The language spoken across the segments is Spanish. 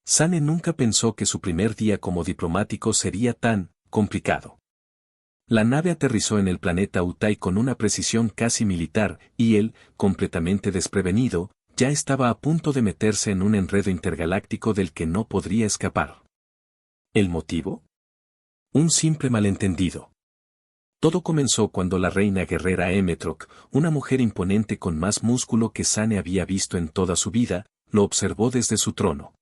Sane nunca pensó que su primer día como diplomático sería tan complicado. La nave aterrizó en el planeta Utai con una precisión casi militar, y él, completamente desprevenido, ya estaba a punto de meterse en un enredo intergaláctico del que no podría escapar. ¿El motivo? Un simple malentendido. Todo comenzó cuando la reina guerrera Emetroc, una mujer imponente con más músculo que Sane había visto en toda su vida, lo observó desde su trono.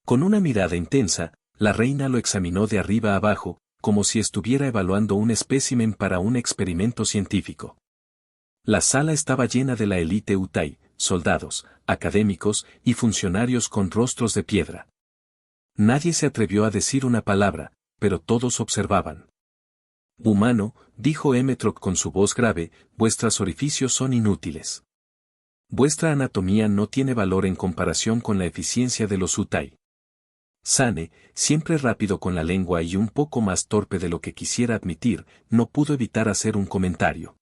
Con una mirada intensa, la reina lo examinó de arriba a abajo, como si estuviera evaluando un espécimen para un experimento científico. La sala estaba llena de la élite Utai, soldados, académicos y funcionarios con rostros de piedra. Nadie se atrevió a decir una palabra, pero todos observaban. Humano, dijo Emetroc con su voz grave, vuestros orificios son inútiles. Vuestra anatomía no tiene valor en comparación con la eficiencia de los Utai. Sane, siempre rápido con la lengua y un poco más torpe de lo que quisiera admitir, no pudo evitar hacer un comentario.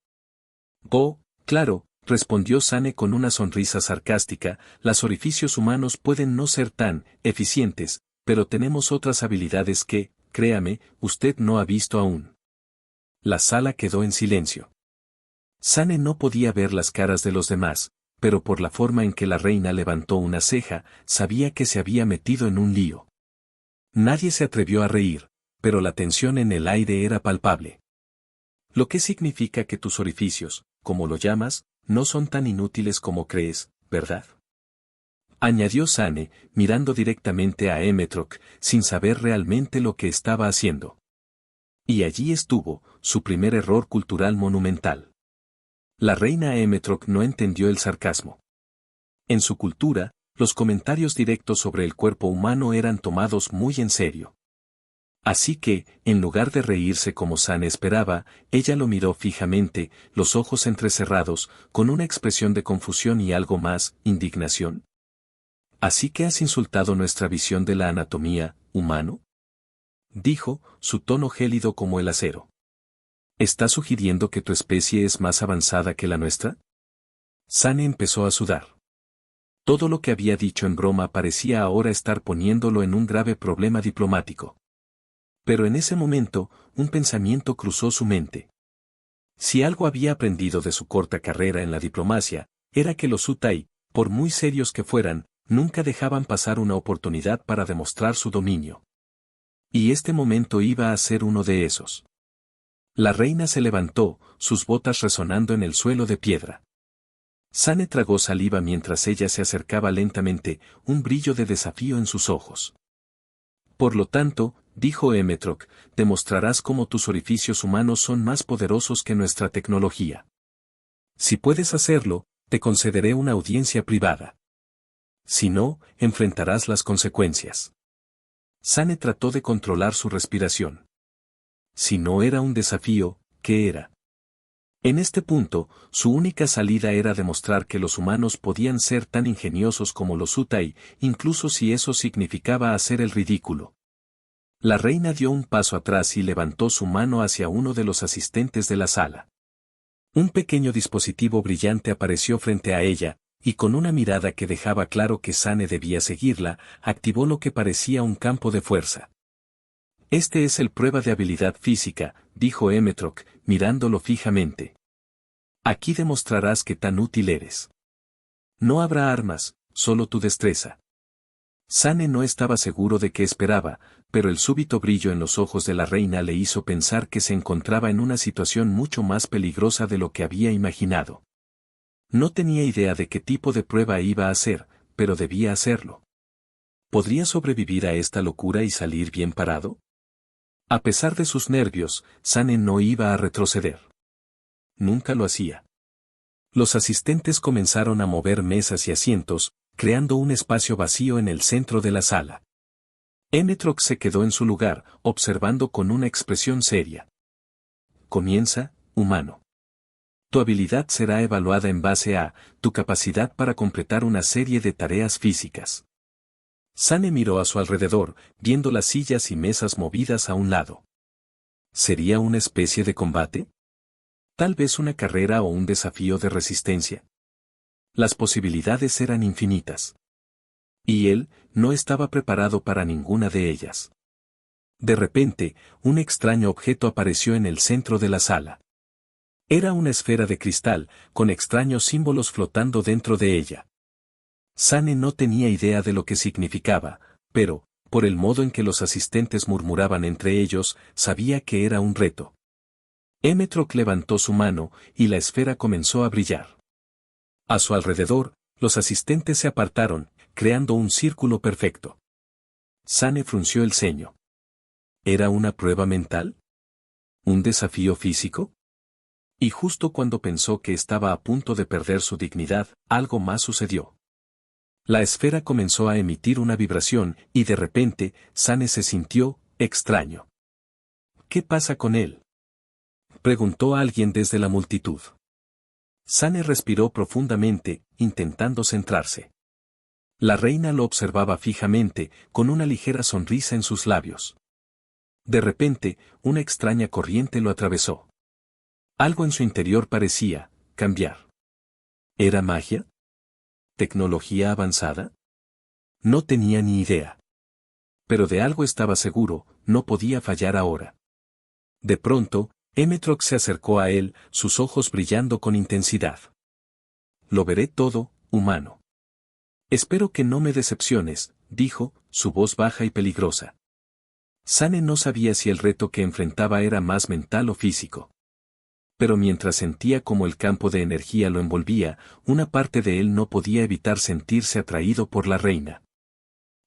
Oh, claro, respondió Sane con una sonrisa sarcástica, los orificios humanos pueden no ser tan eficientes, pero tenemos otras habilidades que, créame, usted no ha visto aún. La sala quedó en silencio. Sane no podía ver las caras de los demás, pero por la forma en que la reina levantó una ceja, sabía que se había metido en un lío. Nadie se atrevió a reír, pero la tensión en el aire era palpable. Lo que significa que tus orificios, como lo llamas, no son tan inútiles como crees, ¿verdad? Añadió Sane, mirando directamente a Emetroc, sin saber realmente lo que estaba haciendo. Y allí estuvo, su primer error cultural monumental. La reina Emetroc no entendió el sarcasmo. En su cultura, los comentarios directos sobre el cuerpo humano eran tomados muy en serio. Así que, en lugar de reírse como Sane esperaba, ella lo miró fijamente, los ojos entrecerrados, con una expresión de confusión y algo más, indignación. ¿Así que has insultado nuestra visión de la anatomía, humano? Dijo, su tono gélido como el acero. ¿Estás sugiriendo que tu especie es más avanzada que la nuestra? Sane empezó a sudar. Todo lo que había dicho en broma parecía ahora estar poniéndolo en un grave problema diplomático. Pero en ese momento, un pensamiento cruzó su mente. Si algo había aprendido de su corta carrera en la diplomacia, era que los Utai, por muy serios que fueran, nunca dejaban pasar una oportunidad para demostrar su dominio. Y este momento iba a ser uno de esos. La reina se levantó, sus botas resonando en el suelo de piedra. Sane tragó saliva mientras ella se acercaba lentamente, un brillo de desafío en sus ojos. Por lo tanto, dijo Emetroc, demostrarás cómo tus orificios humanos son más poderosos que nuestra tecnología. Si puedes hacerlo, te concederé una audiencia privada. Si no, enfrentarás las consecuencias. Sane trató de controlar su respiración. Si no era un desafío, ¿qué era? En este punto, su única salida era demostrar que los humanos podían ser tan ingeniosos como los Utai, incluso si eso significaba hacer el ridículo. La reina dio un paso atrás y levantó su mano hacia uno de los asistentes de la sala. Un pequeño dispositivo brillante apareció frente a ella, y con una mirada que dejaba claro que Sane debía seguirla, activó lo que parecía un campo de fuerza. Este es el prueba de habilidad física, dijo Emetroc, mirándolo fijamente. Aquí demostrarás qué tan útil eres. No habrá armas, solo tu destreza. Sane no estaba seguro de qué esperaba, pero el súbito brillo en los ojos de la reina le hizo pensar que se encontraba en una situación mucho más peligrosa de lo que había imaginado. No tenía idea de qué tipo de prueba iba a hacer, pero debía hacerlo. ¿Podría sobrevivir a esta locura y salir bien parado? A pesar de sus nervios, Sane no iba a retroceder. Nunca lo hacía. Los asistentes comenzaron a mover mesas y asientos, creando un espacio vacío en el centro de la sala. Emetroc se quedó en su lugar, observando con una expresión seria. Comienza, humano. Tu habilidad será evaluada en base a tu capacidad para completar una serie de tareas físicas. Sane miró a su alrededor, viendo las sillas y mesas movidas a un lado. ¿Sería una especie de combate? ¿Tal vez una carrera o un desafío de resistencia? Las posibilidades eran infinitas. Y él, no estaba preparado para ninguna de ellas. De repente, un extraño objeto apareció en el centro de la sala. Era una esfera de cristal, con extraños símbolos flotando dentro de ella. Sane no tenía idea de lo que significaba, pero, por el modo en que los asistentes murmuraban entre ellos, sabía que era un reto. Emmetrock levantó su mano, y la esfera comenzó a brillar. A su alrededor, los asistentes se apartaron, creando un círculo perfecto. Sane frunció el ceño. ¿Era una prueba mental? ¿Un desafío físico? Y justo cuando pensó que estaba a punto de perder su dignidad, algo más sucedió. La esfera comenzó a emitir una vibración, y de repente, Sane se sintió extraño. ¿Qué pasa con él?, preguntó alguien desde la multitud. Sane respiró profundamente, intentando centrarse. La reina lo observaba fijamente, con una ligera sonrisa en sus labios. De repente, una extraña corriente lo atravesó. Algo en su interior parecía cambiar. ¿Era magia? ¿Tecnología avanzada? No tenía ni idea. Pero de algo estaba seguro, no podía fallar ahora. De pronto, Emmetrock se acercó a él, sus ojos brillando con intensidad. Lo veré todo, humano. Espero que no me decepciones, dijo, su voz baja y peligrosa. Sane no sabía si el reto que enfrentaba era más mental o físico. Pero mientras sentía como el campo de energía lo envolvía, una parte de él no podía evitar sentirse atraído por la reina.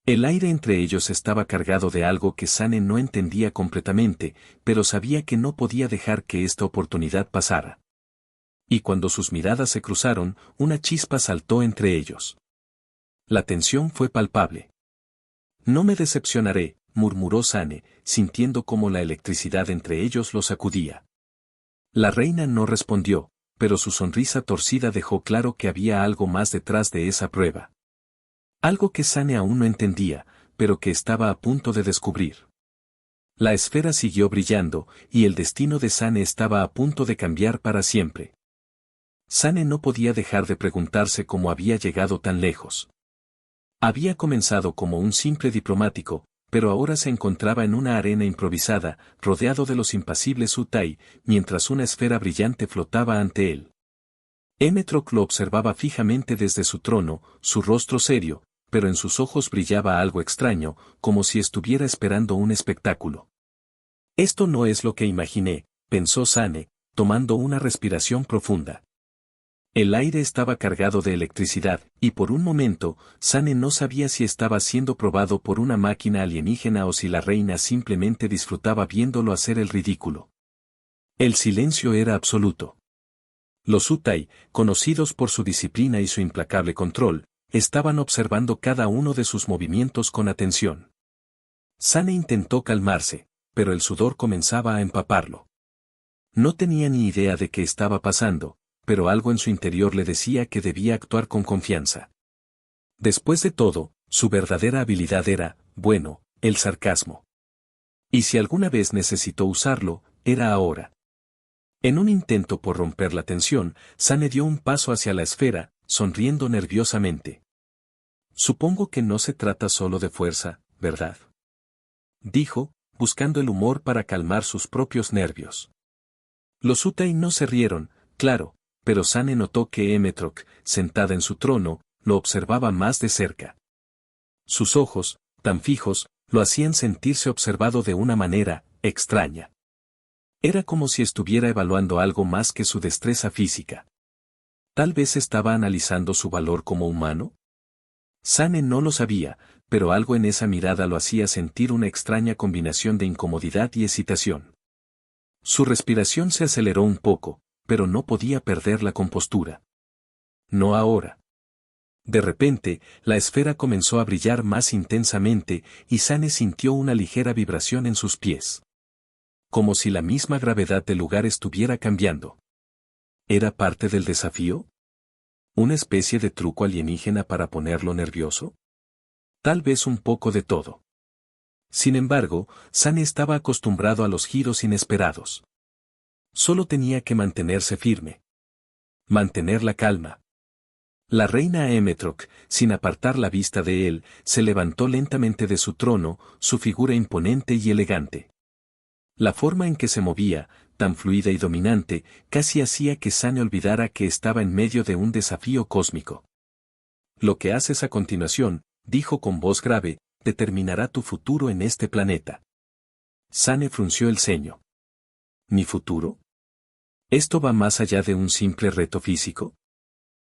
El aire entre ellos estaba cargado de algo que Sane no entendía completamente, pero sabía que no podía dejar que esta oportunidad pasara. Y cuando sus miradas se cruzaron, una chispa saltó entre ellos. La tensión fue palpable. No me decepcionaré, murmuró Sane, sintiendo cómo la electricidad entre ellos lo sacudía. La reina no respondió, pero su sonrisa torcida dejó claro que había algo más detrás de esa prueba. Algo que Sane aún no entendía, pero que estaba a punto de descubrir. La esfera siguió brillando, y el destino de Sane estaba a punto de cambiar para siempre. Sane no podía dejar de preguntarse cómo había llegado tan lejos. Había comenzado como un simple diplomático, pero ahora se encontraba en una arena improvisada, rodeado de los impasibles Utai, mientras una esfera brillante flotaba ante él. Emmetrock lo observaba fijamente desde su trono, su rostro serio, pero en sus ojos brillaba algo extraño, como si estuviera esperando un espectáculo. Esto no es lo que imaginé, pensó Sane, tomando una respiración profunda. El aire estaba cargado de electricidad, y por un momento, Sane no sabía si estaba siendo probado por una máquina alienígena o si la reina simplemente disfrutaba viéndolo hacer el ridículo. El silencio era absoluto. Los Utai, conocidos por su disciplina y su implacable control, estaban observando cada uno de sus movimientos con atención. Sane intentó calmarse, pero el sudor comenzaba a empaparlo. No tenía ni idea de qué estaba pasando, pero algo en su interior le decía que debía actuar con confianza. Después de todo, su verdadera habilidad era, bueno, el sarcasmo. Y si alguna vez necesitó usarlo, era ahora. En un intento por romper la tensión, Sane dio un paso hacia la esfera, sonriendo nerviosamente. Supongo que no se trata solo de fuerza, ¿verdad?, dijo, buscando el humor para calmar sus propios nervios. Los Utai no se rieron, claro, pero Sane notó que Emmetrock, sentada en su trono, lo observaba más de cerca. Sus ojos, tan fijos, lo hacían sentirse observado de una manera extraña. Era como si estuviera evaluando algo más que su destreza física. ¿Tal vez estaba analizando su valor como humano? Sane no lo sabía, pero algo en esa mirada lo hacía sentir una extraña combinación de incomodidad y excitación. Su respiración se aceleró un poco, pero no podía perder la compostura. No ahora. De repente, la esfera comenzó a brillar más intensamente, y Sane sintió una ligera vibración en sus pies. Como si la misma gravedad del lugar estuviera cambiando. ¿Era parte del desafío? ¿Una especie de truco alienígena para ponerlo nervioso? Tal vez un poco de todo. Sin embargo, Sane estaba acostumbrado a los giros inesperados. Solo tenía que mantenerse firme. Mantener la calma. La reina Emetroc, sin apartar la vista de él, se levantó lentamente de su trono, su figura imponente y elegante. La forma en que se movía, tan fluida y dominante, casi hacía que Sane olvidara que estaba en medio de un desafío cósmico. Lo que haces a continuación, dijo con voz grave, determinará tu futuro en este planeta. Sane frunció el ceño. ¿Mi futuro? ¿Esto va más allá de un simple reto físico?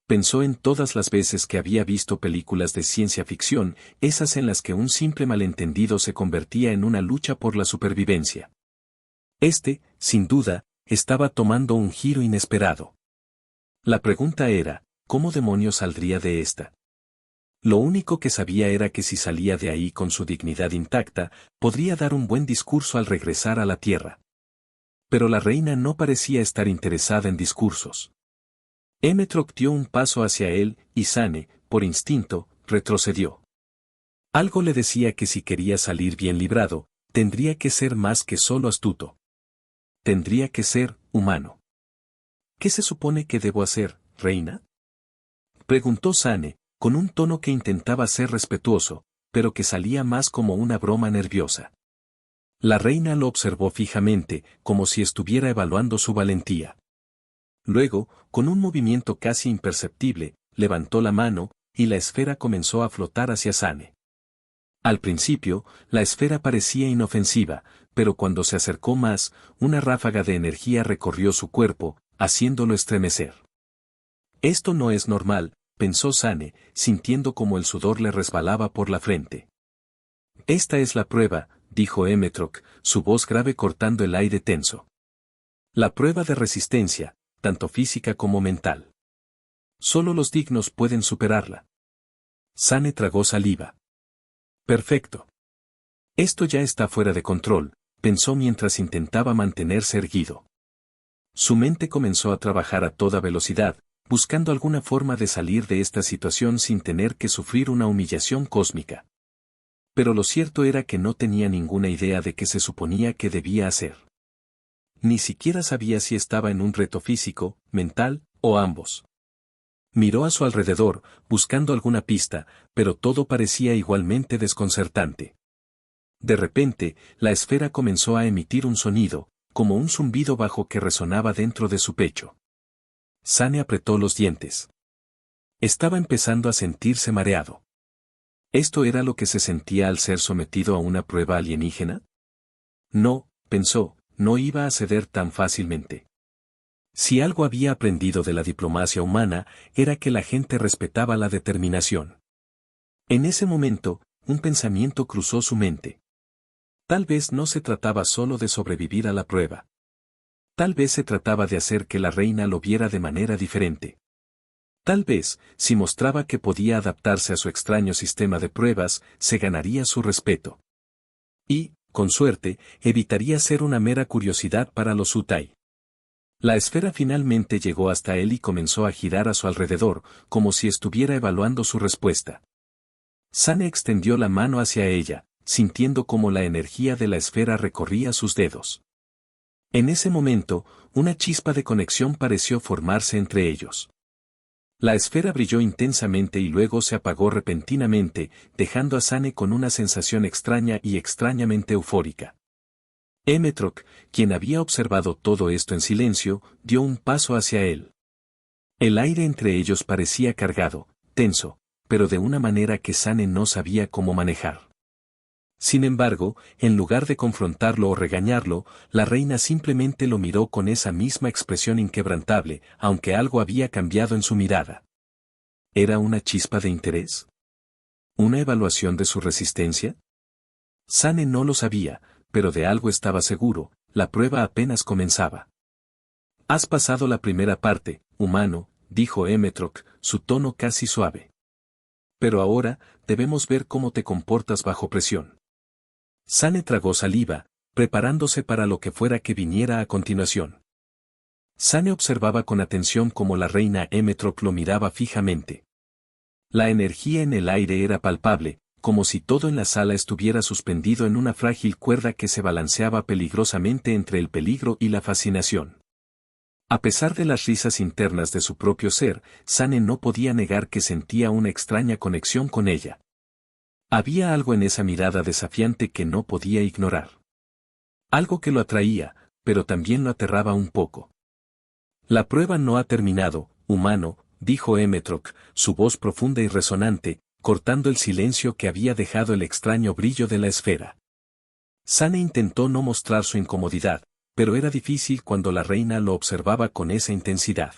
Pensó en todas las veces que había visto películas de ciencia ficción, esas en las que un simple malentendido se convertía en una lucha por la supervivencia. Sin duda, estaba tomando un giro inesperado. La pregunta era, ¿cómo demonios saldría de esta? Lo único que sabía era que si salía de ahí con su dignidad intacta, podría dar un buen discurso al regresar a la Tierra. Pero la reina no parecía estar interesada en discursos. Emetroc dio un paso hacia él, y Sane, por instinto, retrocedió. Algo le decía que si quería salir bien librado, tendría que ser más que solo astuto. Tendría que ser humano. ¿Qué se supone que debo hacer, reina? Preguntó Sane, con un tono que intentaba ser respetuoso, pero que salía más como una broma nerviosa. La reina lo observó fijamente, como si estuviera evaluando su valentía. Luego, con un movimiento casi imperceptible, levantó la mano, y la esfera comenzó a flotar hacia Sane. Al principio, la esfera parecía inofensiva, pero cuando se acercó más, una ráfaga de energía recorrió su cuerpo, haciéndolo estremecer. Esto no es normal, pensó Sane, sintiendo como el sudor le resbalaba por la frente. Esta es la prueba, dijo Emetroc, su voz grave cortando el aire tenso. La prueba de resistencia, tanto física como mental. Solo los dignos pueden superarla. Sane tragó saliva. Perfecto. Esto ya está fuera de control, pensó mientras intentaba mantenerse erguido. Su mente comenzó a trabajar a toda velocidad, buscando alguna forma de salir de esta situación sin tener que sufrir una humillación cósmica. Pero lo cierto era que no tenía ninguna idea de qué se suponía que debía hacer. Ni siquiera sabía si estaba en un reto físico, mental, o ambos. Miró a su alrededor, buscando alguna pista, pero todo parecía igualmente desconcertante. De repente, la esfera comenzó a emitir un sonido, como un zumbido bajo que resonaba dentro de su pecho. Sane apretó los dientes. Estaba empezando a sentirse mareado. ¿Esto era lo que se sentía al ser sometido a una prueba alienígena? No, pensó, no iba a ceder tan fácilmente. Si algo había aprendido de la diplomacia humana, era que la gente respetaba la determinación. En ese momento, un pensamiento cruzó su mente. Tal vez no se trataba solo de sobrevivir a la prueba. Tal vez se trataba de hacer que la reina lo viera de manera diferente. Tal vez, si mostraba que podía adaptarse a su extraño sistema de pruebas, se ganaría su respeto. Y, con suerte, evitaría ser una mera curiosidad para los Utai. La esfera finalmente llegó hasta él y comenzó a girar a su alrededor, como si estuviera evaluando su respuesta. Sane extendió la mano hacia ella, sintiendo cómo la energía de la esfera recorría sus dedos. En ese momento, una chispa de conexión pareció formarse entre ellos. La esfera brilló intensamente y luego se apagó repentinamente, dejando a Sane con una sensación extraña y extrañamente eufórica. Emetroc, quien había observado todo esto en silencio, dio un paso hacia él. El aire entre ellos parecía cargado, tenso, pero de una manera que Sane no sabía cómo manejar. Sin embargo, en lugar de confrontarlo o regañarlo, la reina simplemente lo miró con esa misma expresión inquebrantable, aunque algo había cambiado en su mirada. ¿Era una chispa de interés? ¿Una evaluación de su resistencia? Sane no lo sabía, pero de algo estaba seguro, la prueba apenas comenzaba. Has pasado la primera parte, humano, dijo Emetroc, su tono casi suave. Pero ahora, debemos ver cómo te comportas bajo presión. Sane tragó saliva, preparándose para lo que fuera que viniera a continuación. Sane observaba con atención cómo la reina Emetroc lo miraba fijamente. La energía en el aire era palpable, como si todo en la sala estuviera suspendido en una frágil cuerda que se balanceaba peligrosamente entre el peligro y la fascinación. A pesar de las risas internas de su propio ser, Sane no podía negar que sentía una extraña conexión con ella. Había algo en esa mirada desafiante que no podía ignorar. Algo que lo atraía, pero también lo aterraba un poco. La prueba no ha terminado, humano, dijo Emetroc, su voz profunda y resonante, cortando el silencio que había dejado el extraño brillo de la esfera. Sane intentó no mostrar su incomodidad, pero era difícil cuando la reina lo observaba con esa intensidad.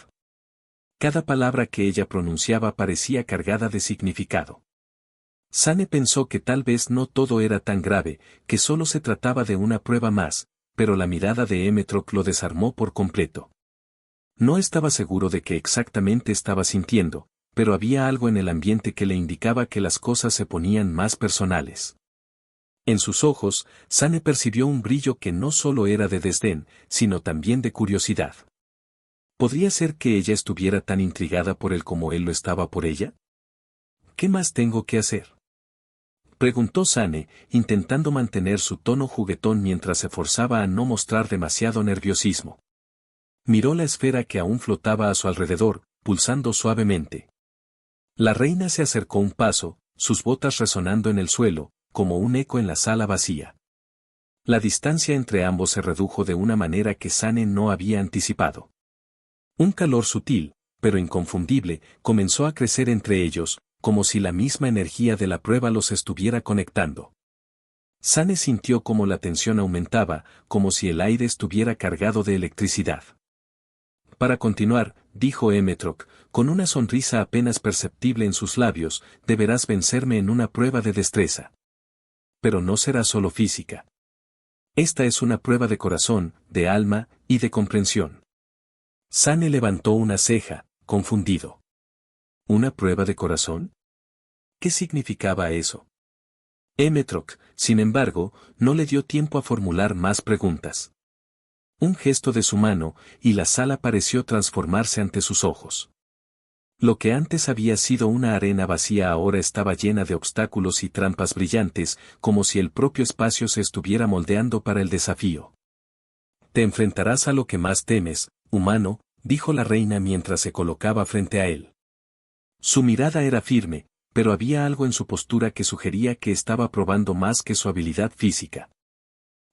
Cada palabra que ella pronunciaba parecía cargada de significado. Sane pensó que tal vez no todo era tan grave, que solo se trataba de una prueba más, pero la mirada de Emetroc lo desarmó por completo. No estaba seguro de qué exactamente estaba sintiendo, pero había algo en el ambiente que le indicaba que las cosas se ponían más personales. En sus ojos, Sane percibió un brillo que no solo era de desdén, sino también de curiosidad. ¿Podría ser que ella estuviera tan intrigada por él como él lo estaba por ella? ¿Qué más tengo que hacer?, preguntó Sane, intentando mantener su tono juguetón mientras se forzaba a no mostrar demasiado nerviosismo. Miró la esfera que aún flotaba a su alrededor, pulsando suavemente. La reina se acercó un paso, sus botas resonando en el suelo, como un eco en la sala vacía. La distancia entre ambos se redujo de una manera que Sane no había anticipado. Un calor sutil, pero inconfundible, comenzó a crecer entre ellos, como si la misma energía de la prueba los estuviera conectando. Sane sintió como la tensión aumentaba, como si el aire estuviera cargado de electricidad. Para continuar, dijo Emetroc, con una sonrisa apenas perceptible en sus labios, deberás vencerme en una prueba de destreza. Pero no será solo física. Esta es una prueba de corazón, de alma, y de comprensión. Sane levantó una ceja, confundido. ¿Una prueba de corazón? ¿Qué significaba eso? Emetroc, sin embargo, no le dio tiempo a formular más preguntas. Un gesto de su mano, y la sala pareció transformarse ante sus ojos. Lo que antes había sido una arena vacía ahora estaba llena de obstáculos y trampas brillantes, como si el propio espacio se estuviera moldeando para el desafío. Te enfrentarás a lo que más temes, humano, dijo la reina mientras se colocaba frente a él. Su mirada era firme, pero había algo en su postura que sugería que estaba probando más que su habilidad física.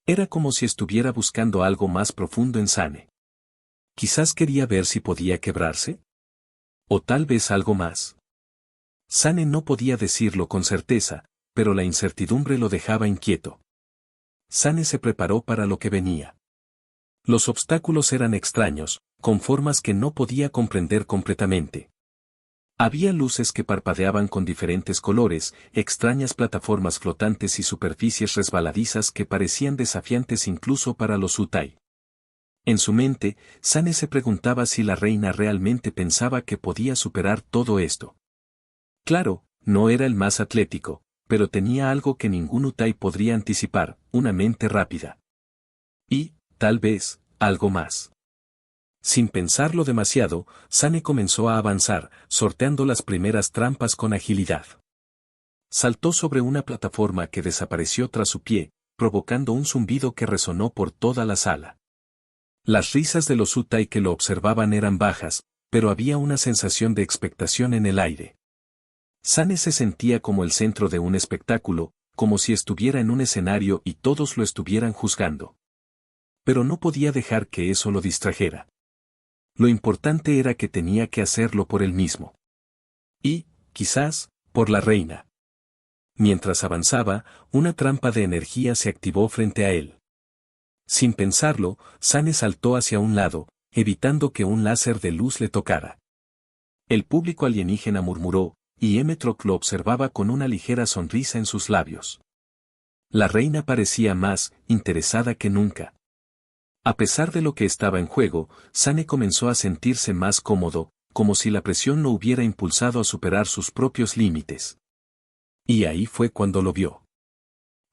Era como si estuviera buscando algo más profundo en Sane. Quizás quería ver si podía quebrarse. O tal vez algo más. Sane no podía decirlo con certeza, pero la incertidumbre lo dejaba inquieto. Sane se preparó para lo que venía. Los obstáculos eran extraños, con formas que no podía comprender completamente. Había luces que parpadeaban con diferentes colores, extrañas plataformas flotantes y superficies resbaladizas que parecían desafiantes incluso para los Utai. En su mente, Sane se preguntaba si la reina realmente pensaba que podía superar todo esto. Claro, no era el más atlético, pero tenía algo que ningún Utai podría anticipar, una mente rápida. Y, tal vez, algo más. Sin pensarlo demasiado, Sane comenzó a avanzar, sorteando las primeras trampas con agilidad. Saltó sobre una plataforma que desapareció tras su pie, provocando un zumbido que resonó por toda la sala. Las risas de los Utai que lo observaban eran bajas, pero había una sensación de expectación en el aire. Sane se sentía como el centro de un espectáculo, como si estuviera en un escenario y todos lo estuvieran juzgando. Pero no podía dejar que eso lo distrajera. Lo importante era que tenía que hacerlo por él mismo. Y, quizás, por la reina. Mientras avanzaba, una trampa de energía se activó frente a él. Sin pensarlo, Sane saltó hacia un lado, evitando que un láser de luz le tocara. El público alienígena murmuró, y Emetroc lo observaba con una ligera sonrisa en sus labios. La reina parecía más interesada que nunca. A pesar de lo que estaba en juego, Sane comenzó a sentirse más cómodo, como si la presión lo hubiera impulsado a superar sus propios límites. Y ahí fue cuando lo vio.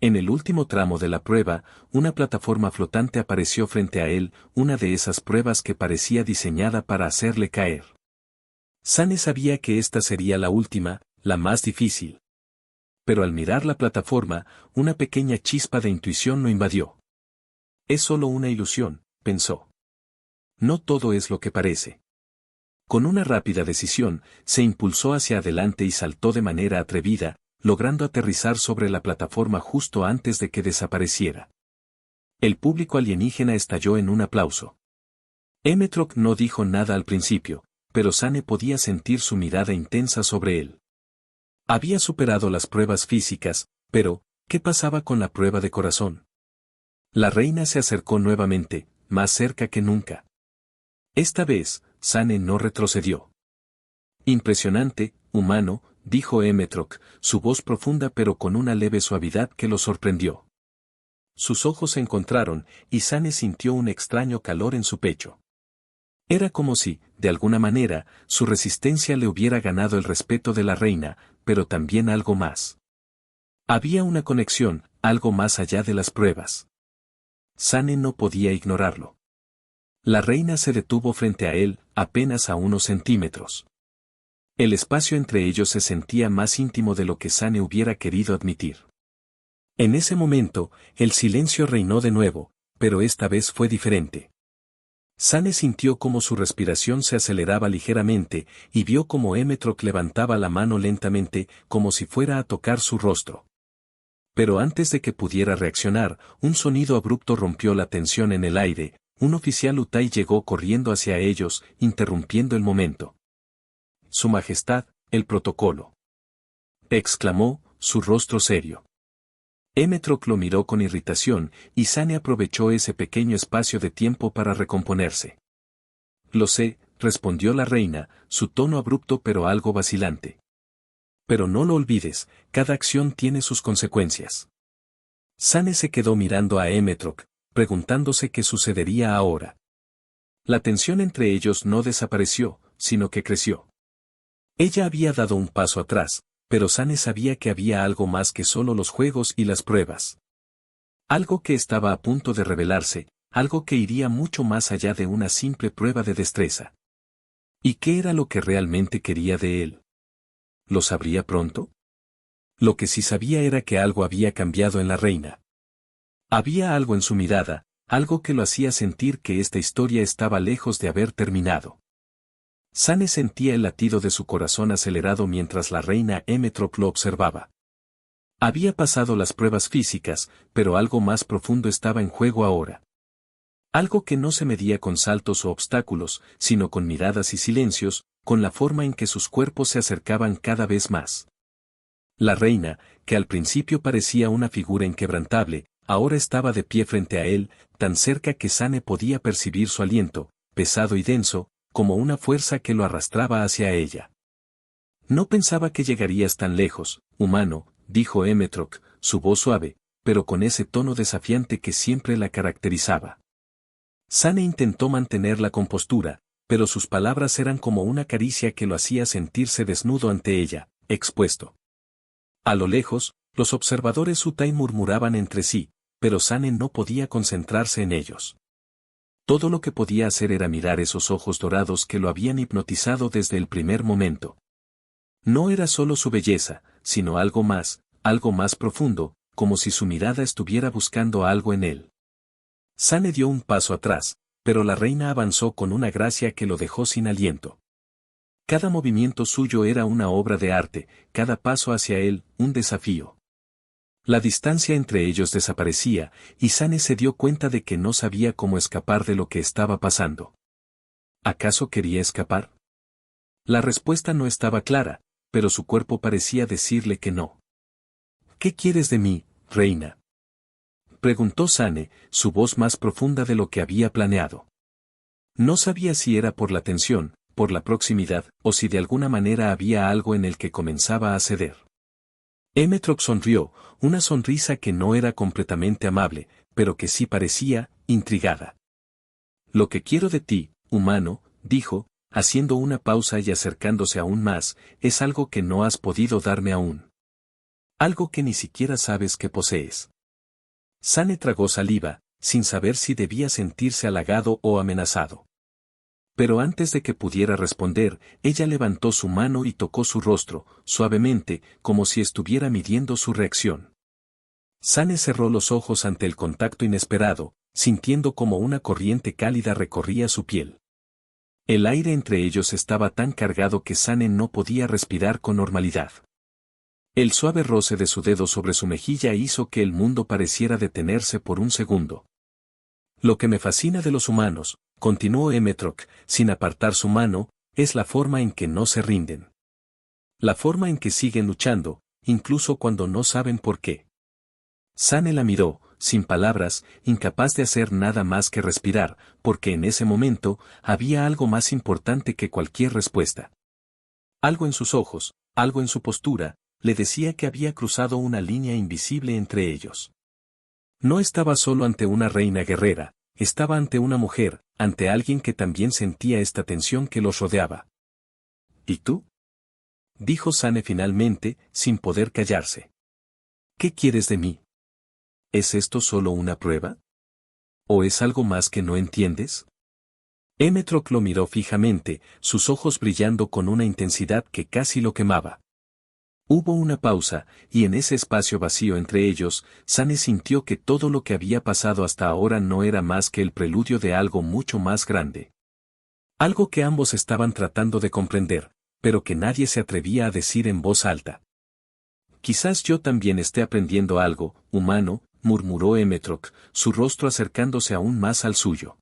En el último tramo de la prueba, una plataforma flotante apareció frente a él, una de esas pruebas que parecía diseñada para hacerle caer. Sane sabía que esta sería la última, la más difícil. Pero al mirar la plataforma, una pequeña chispa de intuición lo invadió. Es solo una ilusión, pensó. No todo es lo que parece. Con una rápida decisión, se impulsó hacia adelante y saltó de manera atrevida, logrando aterrizar sobre la plataforma justo antes de que desapareciera. El público alienígena estalló en un aplauso. Emmetrock no dijo nada al principio, pero Sane podía sentir su mirada intensa sobre él. Había superado las pruebas físicas, pero, ¿qué pasaba con la prueba de corazón? La reina se acercó nuevamente, más cerca que nunca. Esta vez, Sane no retrocedió. Impresionante, humano, dijo Emmetrock, su voz profunda pero con una leve suavidad que lo sorprendió. Sus ojos se encontraron, y Sane sintió un extraño calor en su pecho. Era como si, de alguna manera, su resistencia le hubiera ganado el respeto de la reina, pero también algo más. Había una conexión, algo más allá de las pruebas. Sane no podía ignorarlo. La reina se detuvo frente a él, apenas a unos centímetros. El espacio entre ellos se sentía más íntimo de lo que Sane hubiera querido admitir. En ese momento, el silencio reinó de nuevo, pero esta vez fue diferente. Sane sintió como su respiración se aceleraba ligeramente, y vio como Emmetrock levantaba la mano lentamente, como si fuera a tocar su rostro. Pero antes de que pudiera reaccionar, un sonido abrupto rompió la tensión en el aire. Un oficial Utai llegó corriendo hacia ellos, interrumpiendo el momento. Su Majestad, el protocolo. Exclamó, su rostro serio. Emmetrock lo miró con irritación, y Sane aprovechó ese pequeño espacio de tiempo para recomponerse. Lo sé, respondió la reina, su tono abrupto pero algo vacilante. Pero no lo olvides, cada acción tiene sus consecuencias. Sane se quedó mirando a Emmetrock, preguntándose qué sucedería ahora. La tensión entre ellos no desapareció, sino que creció. Ella había dado un paso atrás, pero Sane sabía que había algo más que solo los juegos y las pruebas. Algo que estaba a punto de revelarse, algo que iría mucho más allá de una simple prueba de destreza. ¿Y qué era lo que realmente quería de él? ¿Lo sabría pronto? Lo que sí sabía era que algo había cambiado en la reina. Había algo en su mirada, algo que lo hacía sentir que esta historia estaba lejos de haber terminado. Sane sentía el latido de su corazón acelerado mientras la reina Emmetrock lo observaba. Había pasado las pruebas físicas, pero algo más profundo estaba en juego ahora. Algo que no se medía con saltos o obstáculos, sino con miradas y silencios, con la forma en que sus cuerpos se acercaban cada vez más. La reina, que al principio parecía una figura inquebrantable, ahora estaba de pie frente a él, tan cerca que Sane podía percibir su aliento, pesado y denso, como una fuerza que lo arrastraba hacia ella. No pensaba que llegarías tan lejos, humano, dijo Emmetrock, su voz suave, pero con ese tono desafiante que siempre la caracterizaba. Sane intentó mantener la compostura, pero sus palabras eran como una caricia que lo hacía sentirse desnudo ante ella, expuesto. A lo lejos, los observadores Utai murmuraban entre sí, pero Sane no podía concentrarse en ellos. Todo lo que podía hacer era mirar esos ojos dorados que lo habían hipnotizado desde el primer momento. No era solo su belleza, sino algo más profundo, como si su mirada estuviera buscando algo en él. Sane dio un paso atrás, pero la reina avanzó con una gracia que lo dejó sin aliento. Cada movimiento suyo era una obra de arte, cada paso hacia él, un desafío. La distancia entre ellos desaparecía, y Sane se dio cuenta de que no sabía cómo escapar de lo que estaba pasando. ¿Acaso quería escapar? La respuesta no estaba clara, pero su cuerpo parecía decirle que no. ¿Qué quieres de mí, reina?, preguntó Sane, su voz más profunda de lo que había planeado. No sabía si era por la tensión, por la proximidad, o si de alguna manera había algo en el que comenzaba a ceder. Emmetrock sonrió, una sonrisa que no era completamente amable, pero que sí parecía intrigada. Lo que quiero de ti, humano, dijo, haciendo una pausa y acercándose aún más, es algo que no has podido darme aún. Algo que ni siquiera sabes que posees. Sane tragó saliva, sin saber si debía sentirse halagado o amenazado. Pero antes de que pudiera responder, ella levantó su mano y tocó su rostro, suavemente, como si estuviera midiendo su reacción. Sane cerró los ojos ante el contacto inesperado, sintiendo como una corriente cálida recorría su piel. El aire entre ellos estaba tan cargado que Sane no podía respirar con normalidad. El suave roce de su dedo sobre su mejilla hizo que el mundo pareciera detenerse por un segundo. Lo que me fascina de los humanos, continuó Emetroc, sin apartar su mano, es la forma en que no se rinden. La forma en que siguen luchando, incluso cuando no saben por qué. Sane la miró, sin palabras, incapaz de hacer nada más que respirar, porque en ese momento había algo más importante que cualquier respuesta. Algo en sus ojos, algo en su postura, le decía que había cruzado una línea invisible entre ellos. No estaba solo ante una reina guerrera, estaba ante una mujer, ante alguien que también sentía esta tensión que los rodeaba. ¿Y tú? Dijo Sane finalmente, sin poder callarse. ¿Qué quieres de mí? ¿Es esto solo una prueba? ¿O es algo más que no entiendes? Emetroc lo miró fijamente, sus ojos brillando con una intensidad que casi lo quemaba. Hubo una pausa, y en ese espacio vacío entre ellos, Sane sintió que todo lo que había pasado hasta ahora no era más que el preludio de algo mucho más grande. Algo que ambos estaban tratando de comprender, pero que nadie se atrevía a decir en voz alta. Quizás yo también esté aprendiendo algo, humano, murmuró Emetroc, su rostro acercándose aún más al suyo.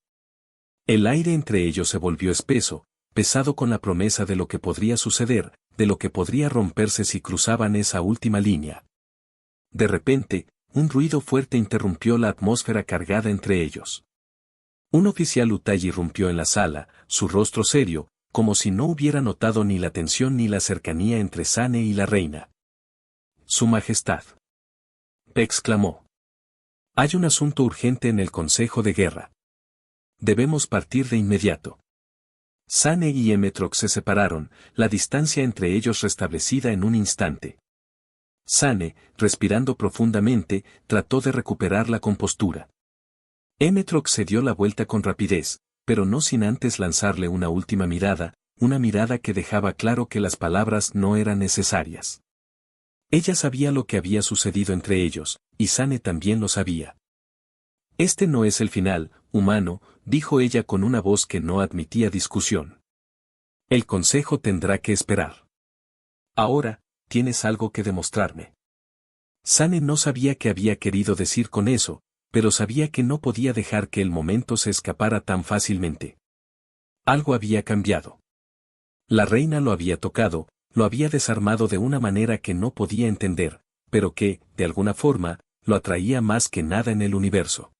El aire entre ellos se volvió espeso, pesado con la promesa de lo que podría suceder, de lo que podría romperse si cruzaban esa última línea. De repente, un ruido fuerte interrumpió la atmósfera cargada entre ellos. Un oficial Utai irrumpió en la sala, su rostro serio, como si no hubiera notado ni la tensión ni la cercanía entre Sane y la reina. Su Majestad. Exclamó. Hay un asunto urgente en el Consejo de Guerra. Debemos partir de inmediato. Sane y Emetroc se separaron, la distancia entre ellos restablecida en un instante. Sane, respirando profundamente, trató de recuperar la compostura. Emetroc se dio la vuelta con rapidez, pero no sin antes lanzarle una última mirada, una mirada que dejaba claro que las palabras no eran necesarias. Ella sabía lo que había sucedido entre ellos, y Sane también lo sabía. Este no es el final, humano, dijo ella con una voz que no admitía discusión. El consejo tendrá que esperar. Ahora, tienes algo que demostrarme. Sane no sabía qué había querido decir con eso, pero sabía que no podía dejar que el momento se escapara tan fácilmente. Algo había cambiado. La reina lo había tocado, lo había desarmado de una manera que no podía entender, pero que, de alguna forma, lo atraía más que nada en el universo.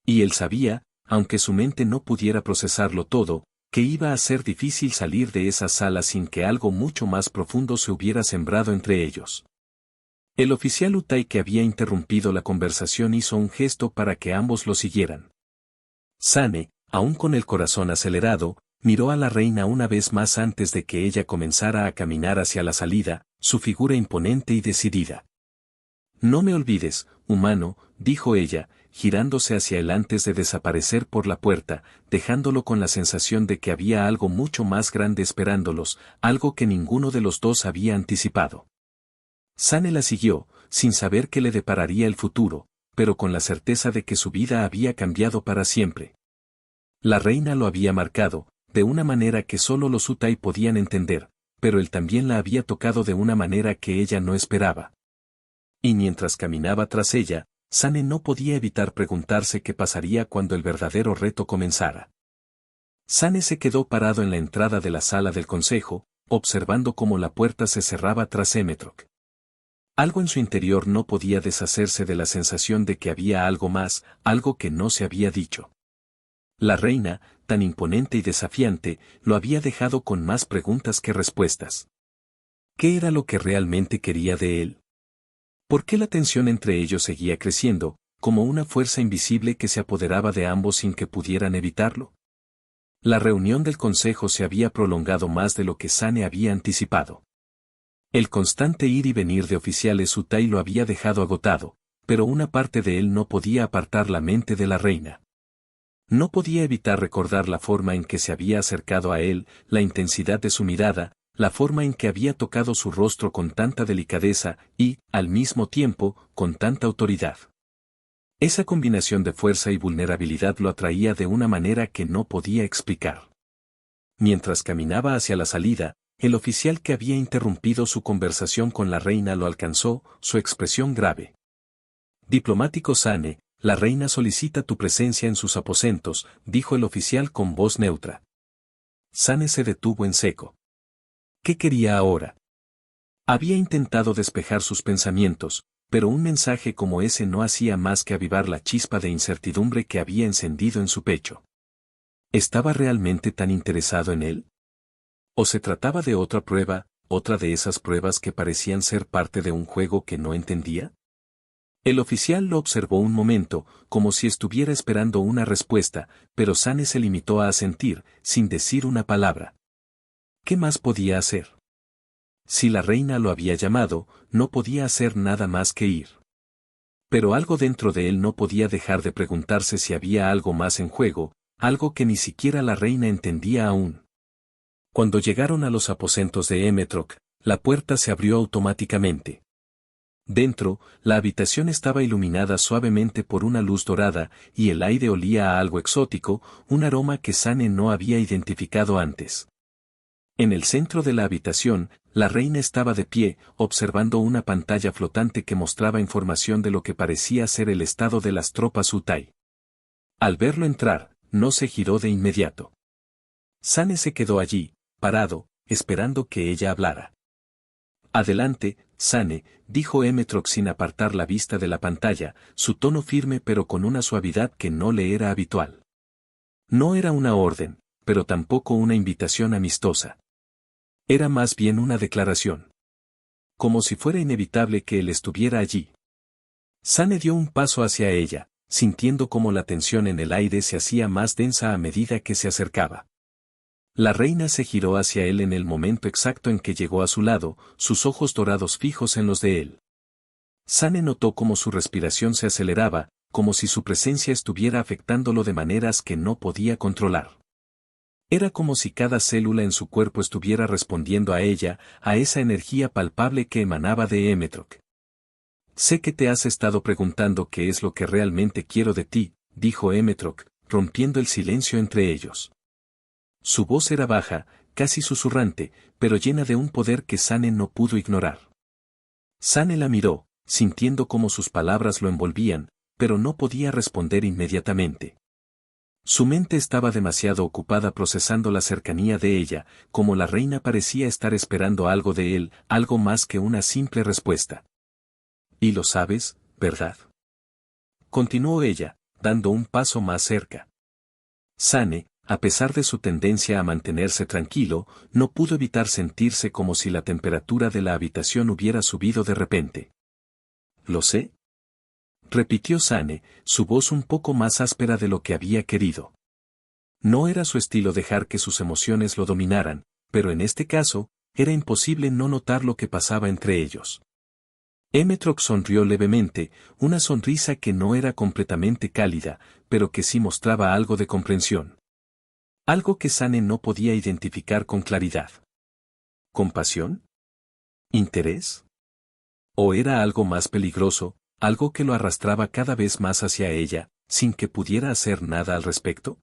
Y él sabía, aunque su mente no pudiera procesarlo todo, que iba a ser difícil salir de esa sala sin que algo mucho más profundo se hubiera sembrado entre ellos. El oficial Utai que había interrumpido la conversación hizo un gesto para que ambos lo siguieran. Sane, aún con el corazón acelerado, miró a la reina una vez más antes de que ella comenzara a caminar hacia la salida, su figura imponente y decidida. No me olvides, humano, dijo ella, girándose hacia él antes de desaparecer por la puerta, dejándolo con la sensación de que había algo mucho más grande esperándolos, algo que ninguno de los dos había anticipado. Sane la siguió, sin saber qué le depararía el futuro, pero con la certeza de que su vida había cambiado para siempre. La reina lo había marcado, de una manera que solo los Utai podían entender, pero él también la había tocado de una manera que ella no esperaba. Y mientras caminaba tras ella, Sane no podía evitar preguntarse qué pasaría cuando el verdadero reto comenzara. Sane se quedó parado en la entrada de la sala del consejo, observando cómo la puerta se cerraba tras Emetroc. Algo en su interior no podía deshacerse de la sensación de que había algo más, algo que no se había dicho. La reina, tan imponente y desafiante, lo había dejado con más preguntas que respuestas. ¿Qué era lo que realmente quería de él? ¿Por qué la tensión entre ellos seguía creciendo, como una fuerza invisible que se apoderaba de ambos sin que pudieran evitarlo? La reunión del consejo se había prolongado más de lo que Sane había anticipado. El constante ir y venir de oficiales Utai lo había dejado agotado, pero una parte de él no podía apartar la mente de la reina. No podía evitar recordar la forma en que se había acercado a él, la intensidad de su mirada, la forma en que había tocado su rostro con tanta delicadeza y, al mismo tiempo, con tanta autoridad. Esa combinación de fuerza y vulnerabilidad lo atraía de una manera que no podía explicar. Mientras caminaba hacia la salida, el oficial que había interrumpido su conversación con la reina lo alcanzó, su expresión grave. Diplomático Sane, la reina solicita tu presencia en sus aposentos, dijo el oficial con voz neutra. Sane se detuvo en seco. ¿Qué quería ahora? Había intentado despejar sus pensamientos, pero un mensaje como ese no hacía más que avivar la chispa de incertidumbre que había encendido en su pecho. ¿Estaba realmente tan interesado en él? ¿O se trataba de otra prueba, otra de esas pruebas que parecían ser parte de un juego que no entendía? El oficial lo observó un momento, como si estuviera esperando una respuesta, pero Sane se limitó a asentir, sin decir una palabra. ¿Qué más podía hacer? Si la reina lo había llamado, no podía hacer nada más que ir. Pero algo dentro de él no podía dejar de preguntarse si había algo más en juego, algo que ni siquiera la reina entendía aún. Cuando llegaron a los aposentos de Emetroc, la puerta se abrió automáticamente. Dentro, la habitación estaba iluminada suavemente por una luz dorada, y el aire olía a algo exótico, un aroma que Sane no había identificado antes. En el centro de la habitación, la reina estaba de pie, observando una pantalla flotante que mostraba información de lo que parecía ser el estado de las tropas Utai. Al verlo entrar, no se giró de inmediato. Sane se quedó allí, parado, esperando que ella hablara. Adelante, Sane, dijo Emetroc sin apartar la vista de la pantalla, su tono firme pero con una suavidad que no le era habitual. No era una orden, pero tampoco una invitación amistosa. Era más bien una declaración. Como si fuera inevitable que él estuviera allí. Sane dio un paso hacia ella, sintiendo como la tensión en el aire se hacía más densa a medida que se acercaba. La reina se giró hacia él en el momento exacto en que llegó a su lado, sus ojos dorados fijos en los de él. Sane notó cómo su respiración se aceleraba, como si su presencia estuviera afectándolo de maneras que no podía controlar. Era como si cada célula en su cuerpo estuviera respondiendo a ella, a esa energía palpable que emanaba de Emetroc. Sé que te has estado preguntando qué es lo que realmente quiero de ti, dijo Emetroc, rompiendo el silencio entre ellos. Su voz era baja, casi susurrante, pero llena de un poder que Sane no pudo ignorar. Sane la miró, sintiendo cómo sus palabras lo envolvían, pero no podía responder inmediatamente. Su mente estaba demasiado ocupada procesando la cercanía de ella, como la reina parecía estar esperando algo de él, algo más que una simple respuesta. Y lo sabes, ¿verdad? Continuó ella, dando un paso más cerca. Sane, a pesar de su tendencia a mantenerse tranquilo, no pudo evitar sentirse como si la temperatura de la habitación hubiera subido de repente. ¿Lo sé? Repitió Sane, su voz un poco más áspera de lo que había querido. No era su estilo dejar que sus emociones lo dominaran, pero en este caso, era imposible no notar lo que pasaba entre ellos. Emetroc sonrió levemente, una sonrisa que no era completamente cálida, pero que sí mostraba algo de comprensión. Algo que Sane no podía identificar con claridad. ¿Compasión? ¿Interés? ¿O era algo más peligroso, algo que lo arrastraba cada vez más hacia ella, sin que pudiera hacer nada al respecto?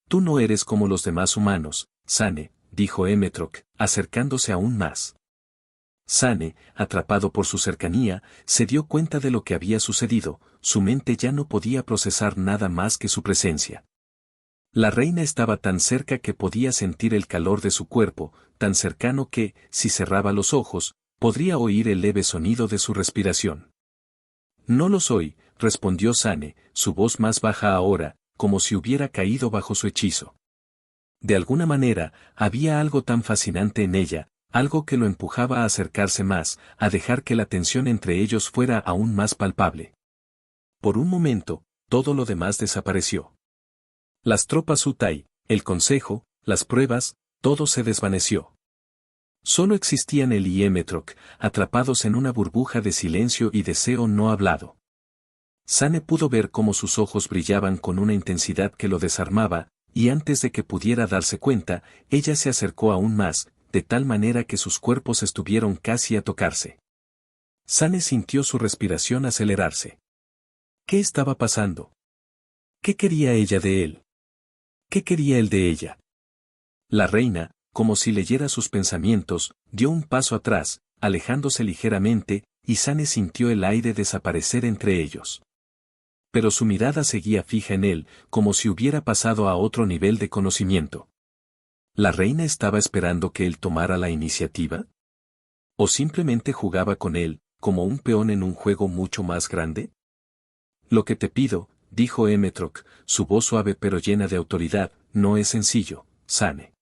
Tú no eres como los demás humanos, Sane, dijo Emetroc, acercándose aún más. Sane, atrapado por su cercanía, se dio cuenta de lo que había sucedido, su mente ya no podía procesar nada más que su presencia. La reina estaba tan cerca que podía sentir el calor de su cuerpo, tan cercano que, si cerraba los ojos, podría oír el leve sonido de su respiración. No lo soy, respondió Sane, su voz más baja ahora, como si hubiera caído bajo su hechizo. De alguna manera, había algo tan fascinante en ella, algo que lo empujaba a acercarse más, a dejar que la tensión entre ellos fuera aún más palpable. Por un momento, todo lo demás desapareció. Las tropas Utai, el consejo, las pruebas, todo se desvaneció. Solo existían él y Emetroc, atrapados en una burbuja de silencio y deseo no hablado. Sane pudo ver cómo sus ojos brillaban con una intensidad que lo desarmaba, y antes de que pudiera darse cuenta, ella se acercó aún más, de tal manera que sus cuerpos estuvieron casi a tocarse. Sane sintió su respiración acelerarse. ¿Qué estaba pasando? ¿Qué quería ella de él? ¿Qué quería él de ella? La reina, como si leyera sus pensamientos, dio un paso atrás, alejándose ligeramente, y Sane sintió el aire desaparecer entre ellos. Pero su mirada seguía fija en él, como si hubiera pasado a otro nivel de conocimiento. ¿La reina estaba esperando que él tomara la iniciativa? ¿O simplemente jugaba con él, como un peón en un juego mucho más grande? Lo que te pido, dijo Emetroc, su voz suave pero llena de autoridad, no es sencillo, Sane.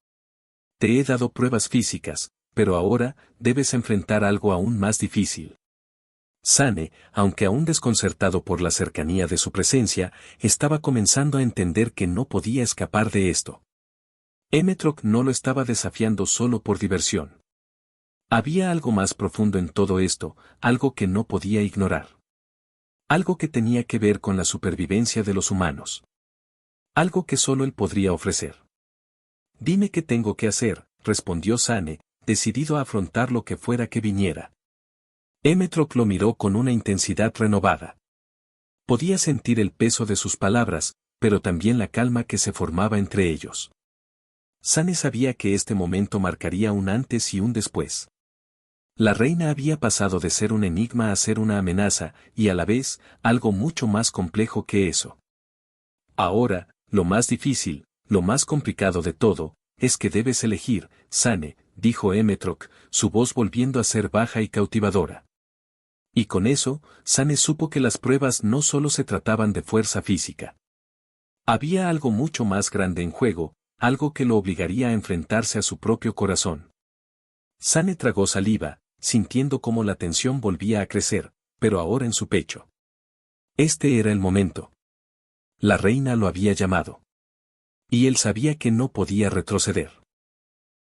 Te he dado pruebas físicas, pero ahora, debes enfrentar algo aún más difícil. Sane, aunque aún desconcertado por la cercanía de su presencia, estaba comenzando a entender que no podía escapar de esto. Emetroc no lo estaba desafiando solo por diversión. Había algo más profundo en todo esto, algo que no podía ignorar. Algo que tenía que ver con la supervivencia de los humanos. Algo que solo él podría ofrecer. Dime qué tengo que hacer, respondió Sane, decidido a afrontar lo que fuera que viniera. Emetroc lo miró con una intensidad renovada. Podía sentir el peso de sus palabras, pero también la calma que se formaba entre ellos. Sane sabía que este momento marcaría un antes y un después. La reina había pasado de ser un enigma a ser una amenaza, y a la vez, algo mucho más complejo que eso. Ahora, lo más difícil, lo más complicado de todo, es que debes elegir, Sane, dijo Emetroc, su voz volviendo a ser baja y cautivadora. Y con eso, Sane supo que las pruebas no solo se trataban de fuerza física. Había algo mucho más grande en juego, algo que lo obligaría a enfrentarse a su propio corazón. Sane tragó saliva, sintiendo cómo la tensión volvía a crecer, pero ahora en su pecho. Este era el momento. La reina lo había llamado. Y él sabía que no podía retroceder.